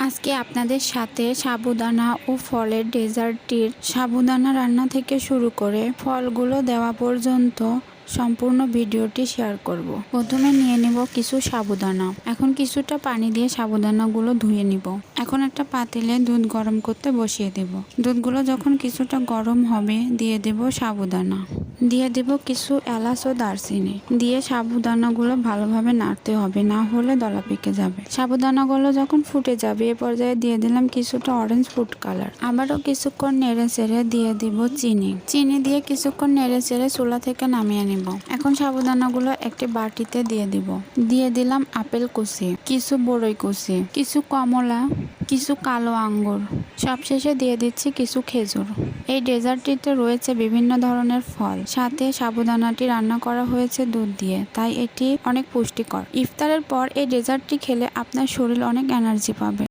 আজকে আপনাদের সাথে সাবুদানা ও ফলের ডেজার্টটির সাবুদানা রান্না থেকে শুরু করে ফলগুলো দেওয়া পর্যন্ত সম্পূর্ণ ভিডিওটি শেয়ার করব। প্রথমে নিয়ে নিব কিছু সাবুদানা। এখন কিছুটা পানি দিয়ে সাবুদানাগুলো ধুয়ে নিব। এখন একটা পাতিলে দুধ গরম করতে বসিয়ে দেব। দুধগুলো যখন কিছুটা গরম হবে দিয়ে দেব সাবুদানা, দিয়ে দেব কিছু এলাচ ও দারচিনি, দিয়ে সাবুদানাগুলো ভালোভাবে নাড়তে হবে, না হলে দলা পেকে যাবে। সাবুদানাগুলো যখন ফুটে যাবে এ পর্যায়ে দিয়ে দিলাম কিছুটা অরেঞ্জ ফুড কালার। আবারও কিছুক্ষণ নেড়ে চেড়ে দিয়ে দিব চিনি দিয়ে কিছুক্ষণ নেড়ে চেড়ে চুলা থেকে নামিয়ে নিব। এখন সাবুদানাগুলো একটি বাটিতে দিয়ে দিব। দিয়ে দিলাম আপেল কুচি, কিছু বড়ই কুচি, কিছু কমলা, কিছু কালো আঙ্গুর, সবশেষে দিয়ে দিচ্ছি কিছু খেজুর। এই ডেজার্টটিতে রয়েছে বিভিন্ন ধরনের ফল, সাথে সাবুদানাটি রান্না করা হয়েছে দুধ দিয়ে, তাই এটি অনেক পুষ্টিকর। ইফতারের পর এই ডেজার্টটি খেলে আপনার শরীর অনেক এনার্জি পাবে।